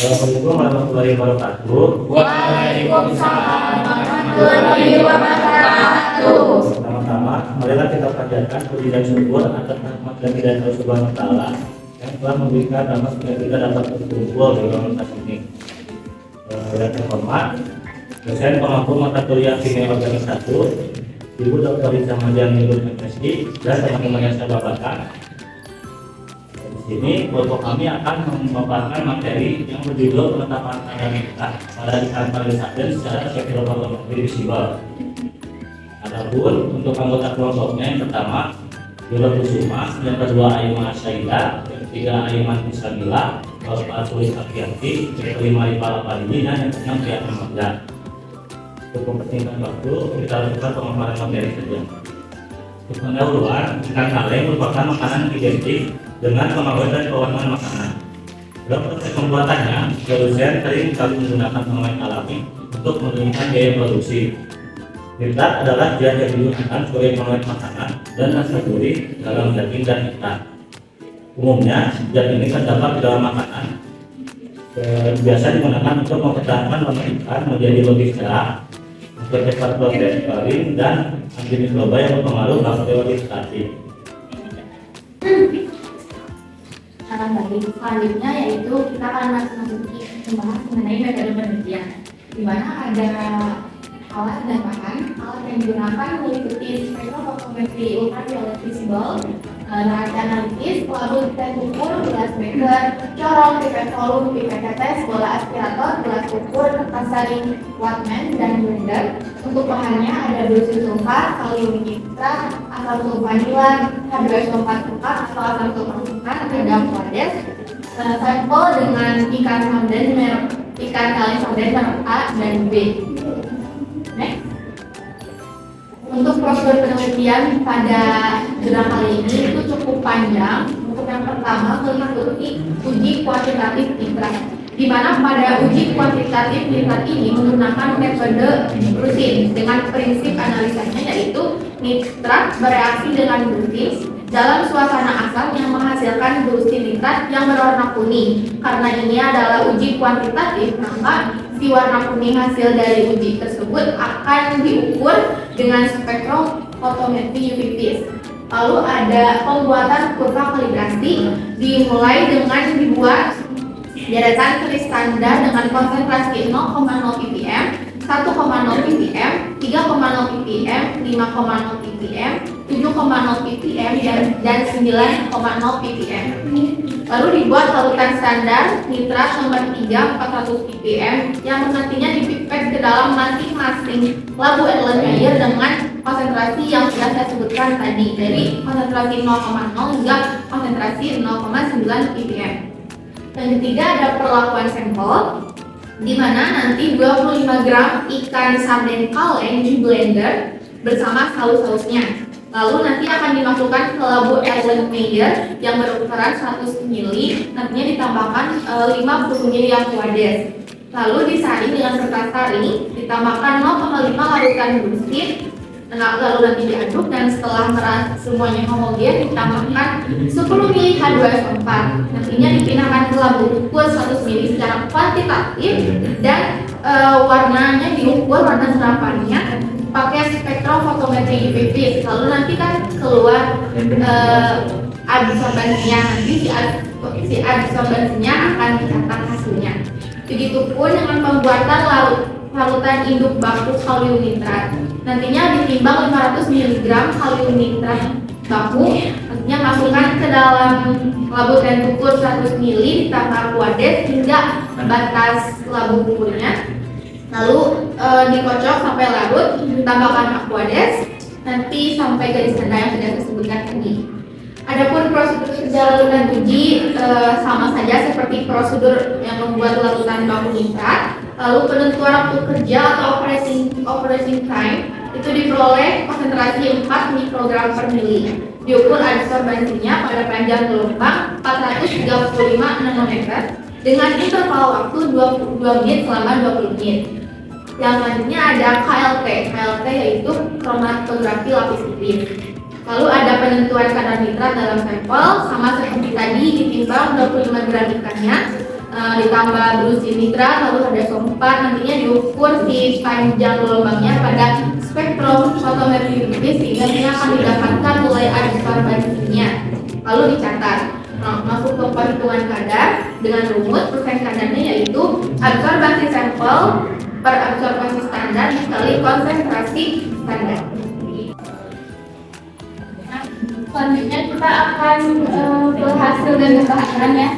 Assalamualaikum warahmatullahi wabarakatuh. Waalaikumsalam warahmatullahi wabarakatuh. Pertama-tama, marilah kita panjatkan puji dan syukur atas rahmat dan hidayah Allah Subhanahu wa Ta'ala yang telah memberikan rahmat supaya kita dapat berkumpul di ruangan kelas ini. Yang terhormat, dosen pengampu mata kuliah kimia organik 1, Ibu Dr. Risa Madian Nurul MSI, dan teman-teman yang saya banggakan. Di sini kelompok kami akan memaparkan materi yang berjudul penetapan tanda nikah pada ikatan pariwisata secara spektrometri visible. Adapun untuk anggota kelompoknya yang pertama Yura Kusuma, yang kedua Aima Syaida, yang ketiga Aiman Islamila, keempat Tulis Akianti, yang kelima Ipala Paridi, dan yang keenam Pria Ramadha. Untuk mempersingkat waktu, kita lakukan pemaparan materi saja. Untuk pendahuluan, ikan kaleng merupakan makanan identik dengan kemajuan dan pewarnaan makanan. Dalam proses pembuatannya, produsen sering kali menggunakan pengawet alami untuk menurunkan biaya produksi. Nitrat adalah zat yang digunakan sebagai pengawet makanan dan rasa gurih dalam daging dan ikan. Umumnya, zat ini terdapat di dalam makanan. Biasa digunakan untuk mempertahankan lemak ikan menjadi lebih cerah, mempercepat proses kering, dan antimikroba yang berpengaruh bakteriologis. Baik, selanjutnya yaitu kita akan memasuki membahas mengenai metode penelitian, di mana ada alat dan bahan. Alat yang digunakan meliputi spektrofotometri ultraviolet visible, rahasia analitis, labu tes ukur, gelas beker, corong, pipet volume, pipet tetes, bola aspirator, gelas ukur, kertas saring, wattman, dan blender. Untuk bahannya ada brucil sulfat, kalium nitrat, asam sulfanila, H2SO4 sulfat atau asam sulfat sulfat, ada aquades, sampel dengan ikan sarden merek ikan kaleng sarden merek A dan B. Next. Untuk prosedur penelitian pada gedang kali ini itu cukup panjang. Untuk yang pertama meliputi uji kuantitatif nitrat, di mana pada uji kuantitatif nitrat ini menggunakan metode Brusin dengan prinsip analisanya yaitu nitrat bereaksi dengan brusin dalam suasana asam yang menghasilkan brusin nitrat yang berwarna kuning. Karena ini adalah uji kuantitatif, maka si warna kuning hasil dari uji tersebut akan diukur dengan spektrofotometri UV vis. Lalu ada pembuatan kurva kalibrasi, dimulai dengan dibuat deretan kris standar dengan konsentrasi 0,0 ppm, 1,0 ppm, 3,0 ppm, 5,0 ppm, 7,0 ppm, dan 9,0 ppm. Lalu dibuat larutan standar nitrat nomor 3 400 ppm yang nantinya dipipet ke dalam masing-masing labu Erlenmeyer dengan konsentrasi yang sudah saya sebutkan tadi, dari konsentrasi 0,0 hingga konsentrasi 0,9 ppm. Yang ketiga ada perlakuan sampel, di mana nanti 25 gram ikan sarden kaleng di blender bersama saus-sausnya. Lalu nanti akan dimasukkan ke labu Erlenmeyer yang berukuran 100 ml, nantinya ditambahkan 50 ml aquades. Lalu disaring dengan kertas saring, ditambahkan 0,5 larutan brusin, lalu nanti diaduk, dan setelah merasa semuanya homogen ditambahkan 10 ml H2SO4. Nantinya dipindahkan ke labu ukur 100 ml secara kuantitatif, dan warnanya diukur, warna serapannya pakai spektrofotometri UV vis. Lalu nanti kan keluar adsorbensinya, nanti si adsorbensinya akan dicatat hasilnya. Begitupun dengan pembuatan larutan induk baku kalium nitrat, nantinya ditimbang 500 mg kalium nitrat baku, nantinya masukkan ke dalam labu dan ukur 100 ml, ditambah aquades hingga batas labu ukurnya. Lalu dikocok sampai larut, ditambahkan aquades, nanti sampai garis tanda yang sudah saya sebutkan tadi. Adapun prosedur penjalanan uji sama saja seperti prosedur yang membuat larutan baku nitrat. Lalu penentuan waktu kerja atau operating time itu diperoleh konsentrasi 4 mikrogram per mili. Diukur adsorbensinya pada panjang gelombang 435 nanometer dengan interval waktu 22 menit selama 20 menit. Yang selanjutnya ada KLT. KLT yaitu kromatografi lapis tipis. Lalu ada penentuan kadar nitrat dalam sampel, sama seperti tadi, ditimbang 25 gram ikannya, ditambah brucin nitrat, lalu ada sompat. Nantinya diukur si panjang gelombangnya pada spektrum fotometric sehingga dia akan didapatkan mulai absorbansinya, lalu dicatat. Nah, masuk ke perhitungan kadar dengan rumus persen kadarnya yaitu absorbansi sampel per absorbansi standar dikali konsentrasi standar. Nah, selanjutnya kita akan ke hasil dan bahan ya.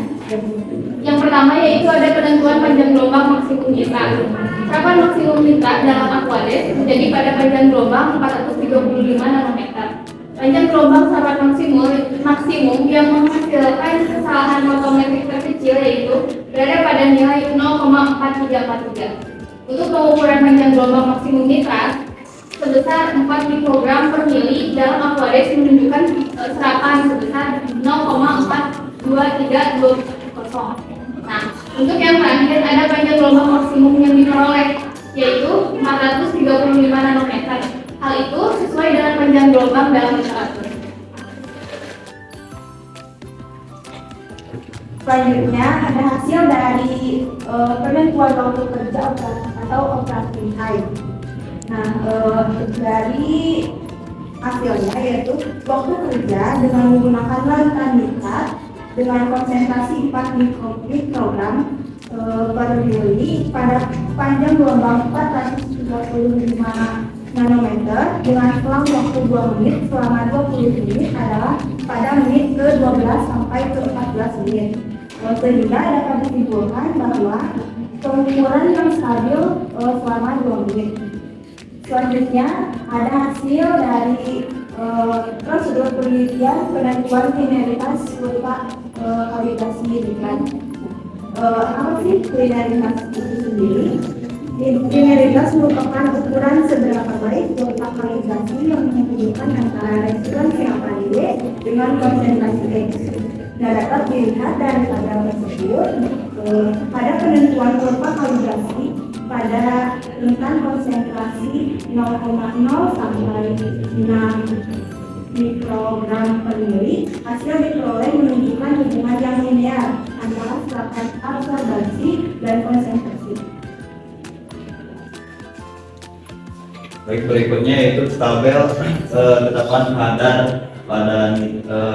Yang pertama yaitu ada penentuan panjang gelombang maksimum nitrat. Serapan maksimum nitrat dalam Aquades menjadi pada panjang gelombang 435 nanometer. Panjang gelombang serapan maksimum yang menghasilkan kesalahan fotometrik terkecil yaitu berada pada nilai 0,4343. Untuk pengukuran panjang gelombang maksimum nitrat sebesar 4 mikrogram per mili dalam Aquades menunjukkan serapan sebesar 0,42320. Nah, untuk yang terakhir ada panjang gelombang maksimum yang diperoleh yaitu 435 nanometer. Hal itu sesuai dengan panjang gelombang dalam literatur. Selanjutnya ada hasil dari penentuan waktu kerja atau operating time. Nah, dari hasilnya yaitu waktu kerja dengan menggunakan lantan nitrat dengan konsentrasi 4 mikrogram per mili pada panjang gelombang 435 nanometer dengan selang waktu 2 menit selama 20 menit adalah pada menit ke-12 sampai ke-14 menit. Sehingga dapat disimpulkan bahwa pengukuran yang stabil selama 2 menit. Selanjutnya ada hasil dari prosedur penelitian penentuan linearitas kurva kalibrasi nitrat. Apa sih linearitas itu sendiri? Linearitas merupakan ukuran seberapa baik kurva kalibrasi yang menghubungkan antara referensi APD dengan konsentrasi X. Nah, dapat dilihat dari tabel tersebut pada penentuan kurva kalibrasi pada rentan konsentrasi 0,0 sampai 6 mikrogram per mili, hasil diperoleh menunjukkan hubungan yang linear antara serapan absorbansi dan konsentrasi. Baik, berikutnya yaitu tabel ketetapan kadar pada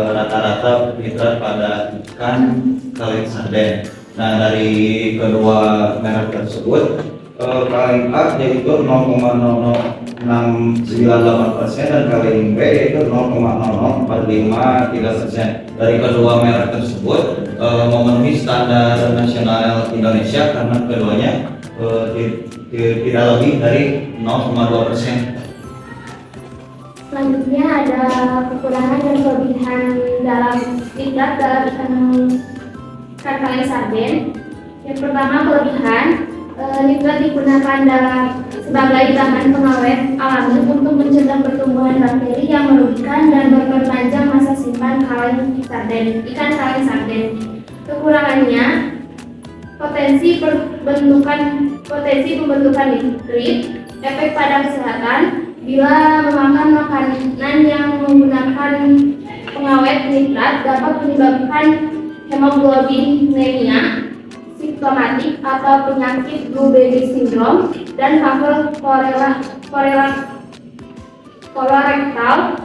rata-rata nitrat pada ikan kaleng sarden. Nah, dari kedua merek tersebut kaleng A yaitu 0,000698% dan kaleng B yaitu 0,0045,3%. Dari kedua merek tersebut memenuhi standar nasional Indonesia karena keduanya tidak lebih dari 0,2%. Selanjutnya ada kekurangan dan kelebihan dalam nitrat dalam ikan kaleng sarden. Yang pertama, kelebihan nitrat digunakan sebagai bahan pengawet alami untuk mencegah pertumbuhan bakteri yang merugikan dan memperpanjang masa simpan ikan kaleng sarden. Kekurangannya, potensi pembentukan nitrit, efek pada kesehatan bila memakan makanan yang menggunakan pengawet nitrat dapat menyebabkan hemoglobinemia, simptomatik atau penyakit blue baby syndrome dan faktor kolorektal.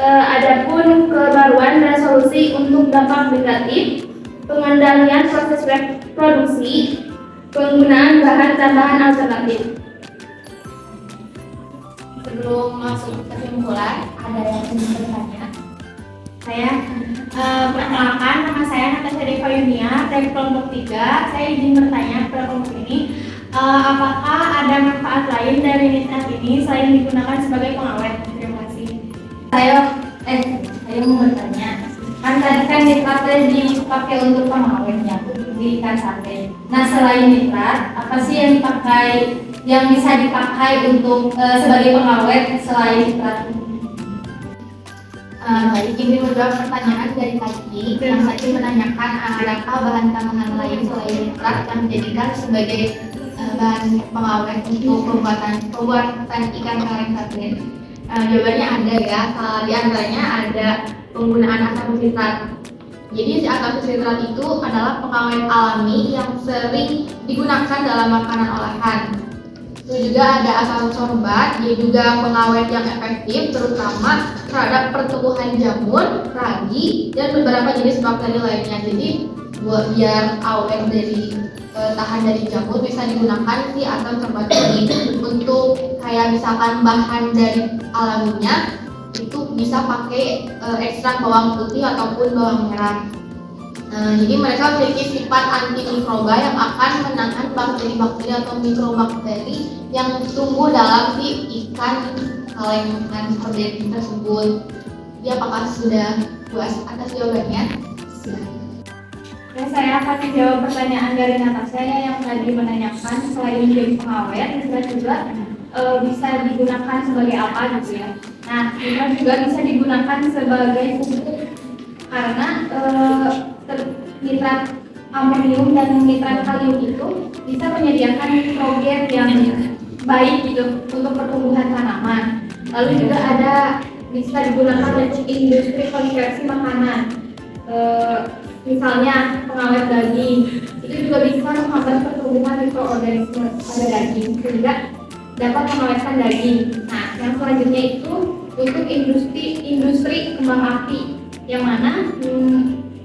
Adapun kebaruan dan solusi untuk dampak negatif, pengendalian proses reproduksi, penggunaan bahan tambahan alternatif. Sebelum masuk ke kesimpulan, ada yang ingin bertanya? Perkenalkan, nama saya Natasha Deva Yunia dari kelompok 3. Saya izin bertanya pada kelompok ini, apakah ada manfaat lain dari nitrat ini selain digunakan sebagai pengawet? Terima kasih. Saya mau bertanya, kan tadi kan nitrat dipakai untuk pengawetnya di ikan sarden. Nah, selain nitrat, apa sih yang bisa dipakai untuk sebagai pengawet selain nitrat? Baik, ini menjawab pertanyaan dari tadi yang tadi menanyakan adakah bahan tambahan lain selain nitrat yang dijadikan sebagai bahan pengawet untuk pembuatan ikan kaleng sarden. Jawabannya ada ya, di antaranya ada penggunaan asam nitrat. Jadi si atositrat itu adalah pengawet alami yang sering digunakan dalam makanan olahan. Itu juga ada asam sorbat, dia juga pengawet yang efektif terutama terhadap pertumbuhan jamur, ragi, dan beberapa jenis bakteri lainnya. Jadi biar awet dari tahan dari jamur bisa digunakan si asam sorbat ini untuk kayak misalkan bahan dari alaminya itu bisa pakai ekstrak bawang putih ataupun bawang merah. Jadi mereka memiliki sifat antimikroba yang akan menahan bakteri-bakteri atau mikrobakteri yang tumbuh dalam si ikan kaleng ikan sarden tersebut. Jadi apakah sudah puas atas jawabannya? Sudah. Dan saya akan menjawab pertanyaan dari Natasha yang tadi menanyakan selain menjadi pengawet, nitrat juga bisa digunakan sebagai apa gitu ya. Nah, nitrat juga bisa digunakan sebagai pupuk karena nitrat amonium dan nitrat kalium itu bisa menyediakan nitrogen yang baik gitu untuk pertumbuhan tanaman. Lalu juga bisa digunakan untuk industri konversi makanan. Misalnya pengawet daging itu juga bisa menghambat pertumbuhan mikroorganisme pada daging sehingga dapat mengawetkan daging. Nah, yang selanjutnya itu untuk industri kembang api yang mana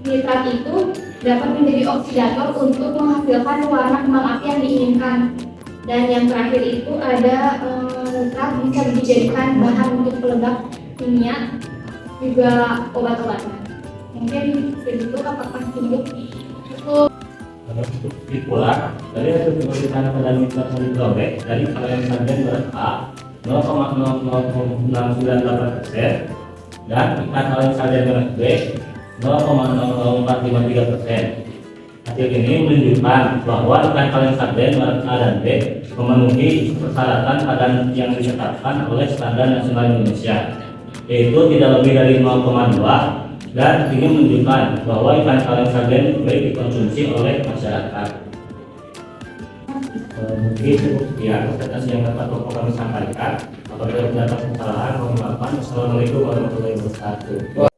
nitrat itu dapat menjadi oksidator untuk menghasilkan warna kembang api yang diinginkan. Dan yang terakhir itu ada nitrat bisa dijadikan bahan untuk peledak kimia juga obat-obatan. Mungkin segitu apakah cukup? Pula dari hasil pemeriksaan pada nitrat hidroklorid dari kalian sarden berat A 0,0098% dan ikan kalian sarden berat B 0,00453%. Hasil ini menunjukkan bahwa ikan kalian sarden berat A dan B memenuhi persyaratan kadar yang ditetapkan oleh Standar Nasional Indonesia, yaitu tidak lebih dari 0,2, dan ini menunjukkan bahwa ikan kaleng sarden baik dikonsumsi oleh masyarakat. Mungkin cukup sekian presentasi yang dapat kami sampaikan. Apabila terdapat kesalahan, mohon maaf. Assalamualaikum warahmatullahi wabarakatuh.